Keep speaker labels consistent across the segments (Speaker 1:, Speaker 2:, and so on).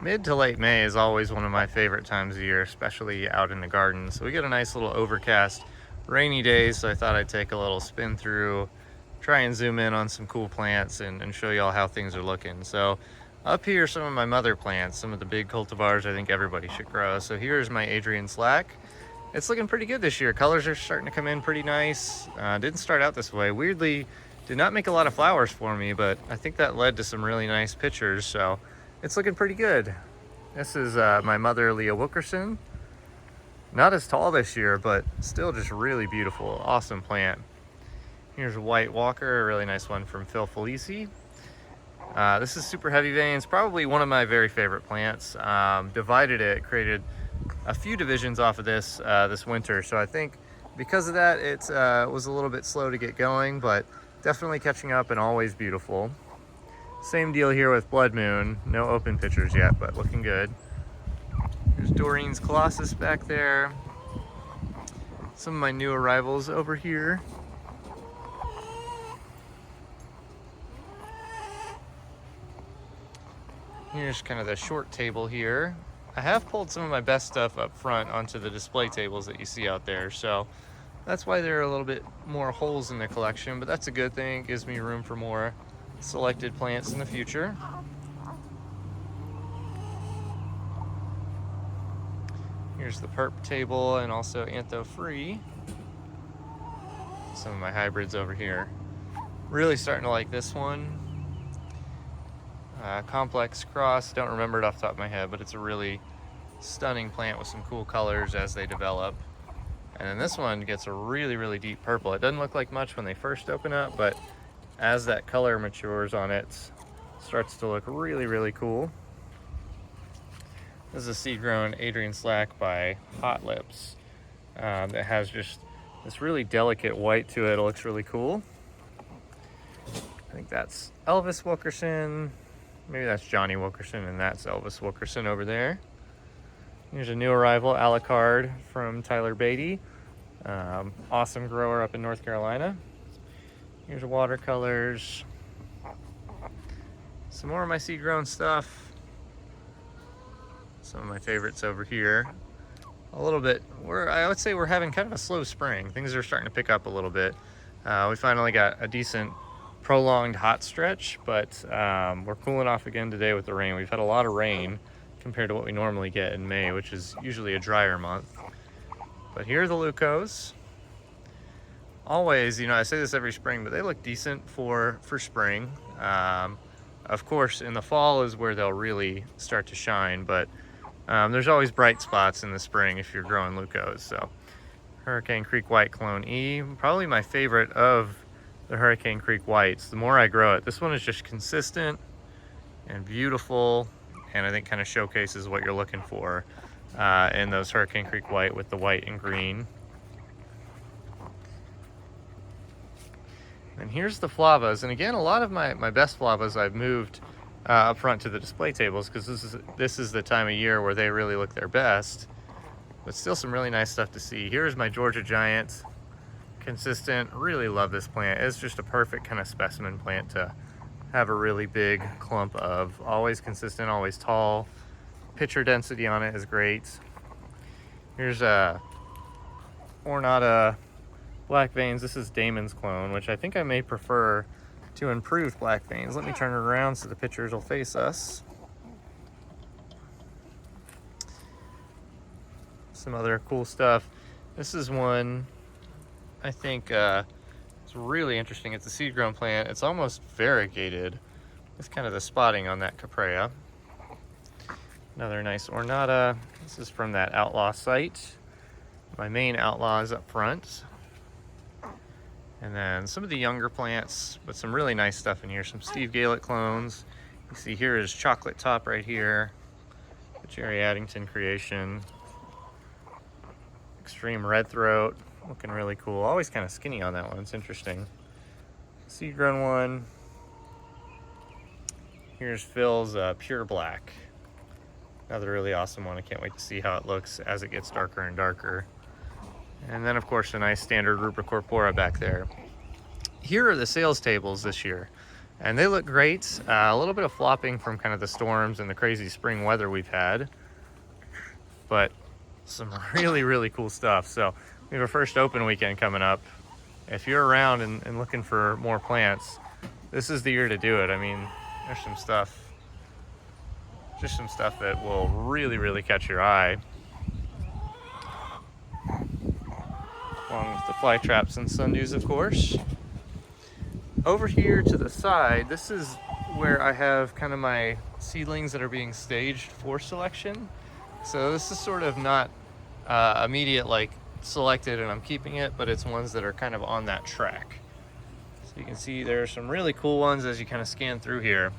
Speaker 1: Mid to late May is always one of my favorite times of year, especially out in the garden. So we get a nice little overcast, rainy day, so I thought I'd take a little spin through, try and zoom in on some cool plants and show y'all how things are looking. So up here are some of my mother plants, some of the big cultivars I think everybody should grow. So here's my Adrian Slack. It's looking pretty good this year. Colors are starting to come in pretty nice. Didn't start out this way. Weirdly, did not make a lot of flowers for me, but I think that led to some really nice pictures. So it's looking pretty good. This is my mother, Leah Wilkerson. Not as tall this year, but still just really beautiful. Awesome plant. Here's a White Walker, a really nice one from Phil Felici. This is super heavy veins, probably one of my very favorite plants. Divided it, created a few divisions off of this this winter. So I think because of that, it was a little bit slow to get going, but definitely catching up and always beautiful. Same deal here with Blood Moon. No open pictures yet, but looking good. There's Doreen's Colossus back there. Some of my new arrivals over here. Here's kind of the short table here. I have pulled some of my best stuff up front onto the display tables that you see out there, so that's why there are a little bit more holes in the collection, but that's a good thing. It gives me room for more selected plants in the future. Here's the perp table and also antho free. Some of my hybrids over here. Really starting to like this one. Complex cross, don't remember it off the top of my head, but it's a really stunning plant with some cool colors as they develop. And then this one gets a really deep purple. It doesn't look like much when they first open up, but as that color matures on it, starts to look really cool. This is a seed-grown Adrian Slack by Hot Lips that has just this really delicate white to it. It looks really cool. I think that's Elvis Wilkerson. Maybe that's Johnny Wilkerson, and that's Elvis Wilkerson over there. Here's a new arrival, Alucard from Tyler Beatty. Awesome grower up in North Carolina. Here's watercolors. Some more of my seed-grown stuff. Some of my favorites over here. A little bit, I would say we're having kind of a slow spring. Things are starting to pick up a little bit. We finally got a decent prolonged hot stretch, but we're cooling off again today with the rain. We've had a lot of rain compared to what we normally get in May, which is usually a drier month. But here are the Leucos. Always, you know, I say this every spring, but they look decent for spring. Of course, in the fall is where they'll really start to shine, but there's always bright spots in the spring if you're growing Leucos. So Hurricane Creek White Clone E, probably my favorite of the Hurricane Creek Whites. The more I grow it, this one is just consistent and beautiful, and I think kind of showcases what you're looking for in those Hurricane Creek White with the white and green. And here's the flavas, and again, a lot of my best flavas I've moved up front to the display tables because this is the time of year where they really look their best, but still some really nice stuff to see. Here's my Georgia Giant. Consistent, really love this plant. It's just a perfect kind of specimen plant to have a really big clump of. Always consistent, always tall. Pitcher density on it is great. Here's a Ornata Black Veins. This is Damon's clone, which I think I may prefer to improved Black Veins. Let me turn it around so the pictures will face us. Some other cool stuff. This is one I think it's really interesting. It's a seed-grown plant. It's almost variegated. It's kind of the spotting on that Caprea. Another nice Ornata. This is from that Outlaw site. My main Outlaw is up front. And then some of the younger plants, but some really nice stuff in here. Some Steve Gaelic clones. You see here is Chocolate Top right here. The Jerry Addington creation. Extreme Red Throat. Looking really cool. Always kind of skinny on that one. It's interesting. Seed-grown one. Here's Phil's Pure Black. Another really awesome one. I can't wait to see how it looks as it gets darker and darker. And then, of course, a nice standard Rubra corpora back there. Here are the sales tables this year. And they look great. A little bit of flopping from kind of the storms and the crazy spring weather we've had, but some really, really cool stuff. So we have our first open weekend coming up. If you're around and looking for more plants, this is the year to do it. I mean, there's some stuff, just some stuff that will really, really catch your eye. Along with the fly traps and sundews, of course. Over here to the side, this is where I have kind of my seedlings that are being staged for selection. So this is sort of not immediate, like selected and I'm keeping it, but it's ones that are kind of on that track. So you can see there are some really cool ones as you kind of scan through here,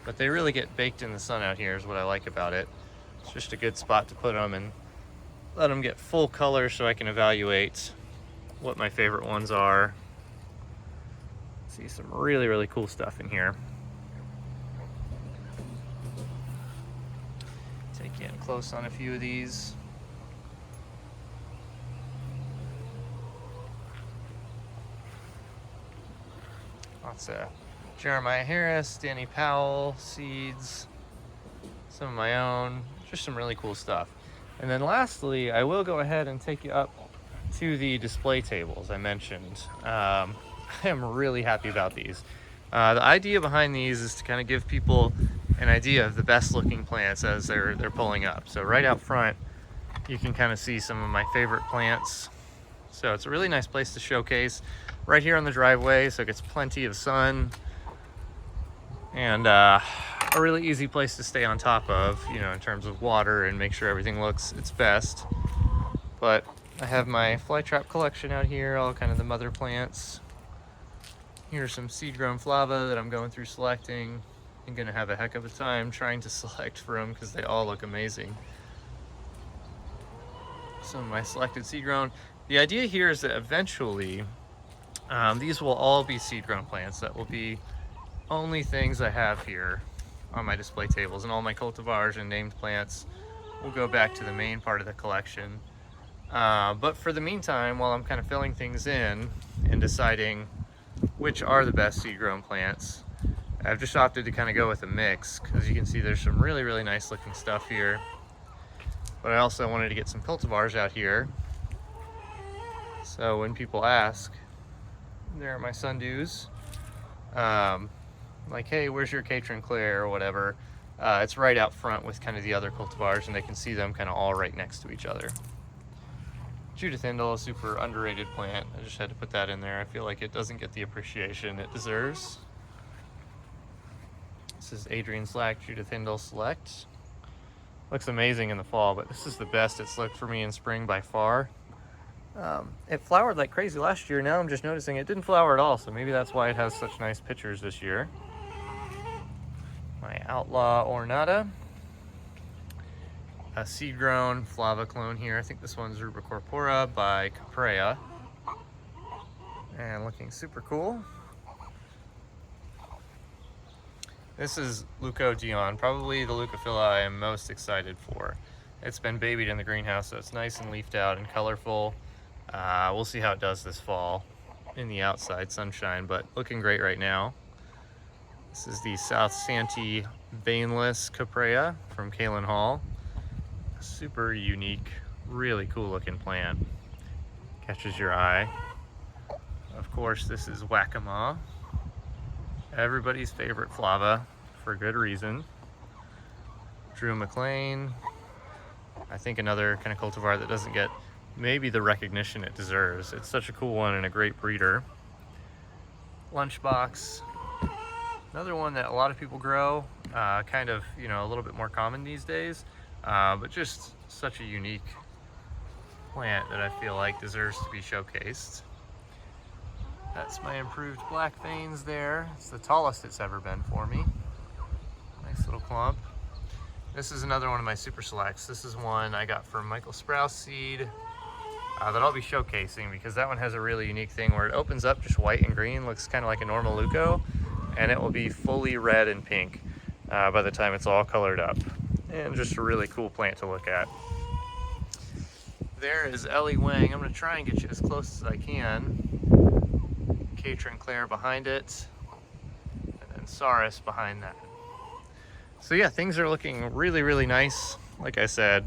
Speaker 1: but they really get baked in the sun out here is what I like about it. It's just a good spot to put them and let them get full color so I can evaluate what my favorite ones are. See some really, really cool stuff in here. Take you in close on a few of these. Lots of Jeremiah Harris, Danny Powell seeds, some of my own, just some really cool stuff. And then lastly, I will go ahead and take you up to the display tables I mentioned. I am really happy about these. The idea behind these is to kind of give people an idea of the best looking plants as they're pulling up. So right out front, you can kind of see some of my favorite plants. So it's a really nice place to showcase right here on the driveway, so it gets plenty of sun and a really easy place to stay on top of, you know, in terms of water and make sure everything looks its best. But I have my fly trap collection out here, all kind of the mother plants. Here's some seed grown flava that I'm going through selecting. I'm gonna have a heck of a time trying to select for them because they all look amazing. Some of my selected seed grown. The idea here is that eventually these will all be seed grown plants. That will be only things I have here on my display tables, and all my cultivars and named plants will go back to the main part of the collection. But for the meantime, while I'm kind of filling things in and deciding which are the best seed grown plants, I've just opted to kind of go with a mix, because you can see there's some really, really nice looking stuff here. But I also wanted to get some cultivars out here, so when people ask, there are my sundews. Like, hey, where's your Catron Claire or whatever, it's right out front with kind of the other cultivars, and they can see them kind of all right next to each other. Judith Indle, a super underrated plant. I just had to put that in there. I feel like it doesn't get the appreciation it deserves. This is Adrian Slack, Judith Indle Select. Looks amazing in the fall, but this is the best it's looked for me in spring by far. It flowered like crazy last year. Now I'm just noticing it didn't flower at all, so maybe that's why it has such nice pictures this year. My Outlaw Ornata. A seed grown flava clone here. I think this one's Rubicorpora by Caprea. And looking super cool. This is Leucophylla, probably the Leucophylla I am most excited for. It's been babied in the greenhouse, so it's nice and leafed out and colorful. We'll see how it does this fall in the outside sunshine, but looking great right now. This is the South Santee Veinless Caprea from Kalen Hall. Super unique, really cool looking plant. Catches your eye. Of course, this is Waccamaw, everybody's favorite flava for good reason. Drew McLean, I think another kind of cultivar that doesn't get maybe the recognition it deserves. It's such a cool one and a great breeder. Lunchbox, another one that a lot of people grow, kind of, you know, a little bit more common these days, but just such a unique plant that I feel like deserves to be showcased. That's my improved black veins there. It's the tallest it's ever been for me. Nice little clump. This is another one of my super selects. This is one I got from Michael Sprouse Seed that I'll be showcasing, because that one has a really unique thing where it opens up just white and green, looks kind of like a normal Leuco, and it will be fully red and pink by the time it's all colored up. And just a really cool plant to look at. There is Ellie Wang. I'm going to try and get you as close as I can. Catron Claire behind it. and Saris behind that. So yeah, things are looking really, really nice. Like I said,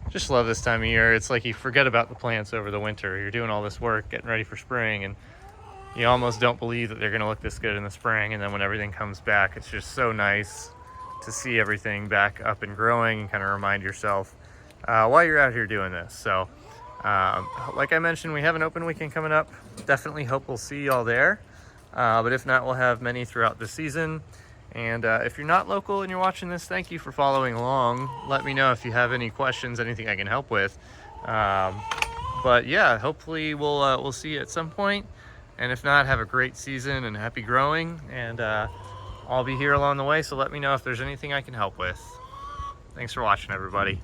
Speaker 1: just love this time of year. It's like you forget about the plants over the winter. You're doing all this work, getting ready for spring, and you almost don't believe that they're gonna look this good in the spring. And then when everything comes back, it's just so nice to see everything back up and growing and kind of remind yourself while you're out here doing this. So like I mentioned, we have an open weekend coming up. Definitely hope we'll see y'all there. But if not, we'll have many throughout the season. And if you're not local and you're watching this, thank you for following along. Let me know if you have any questions, anything I can help with. But yeah, hopefully we'll see you at some point. And if not, have a great season and happy growing. And I'll be here along the way, so let me know if there's anything I can help with. Thanks for watching, everybody.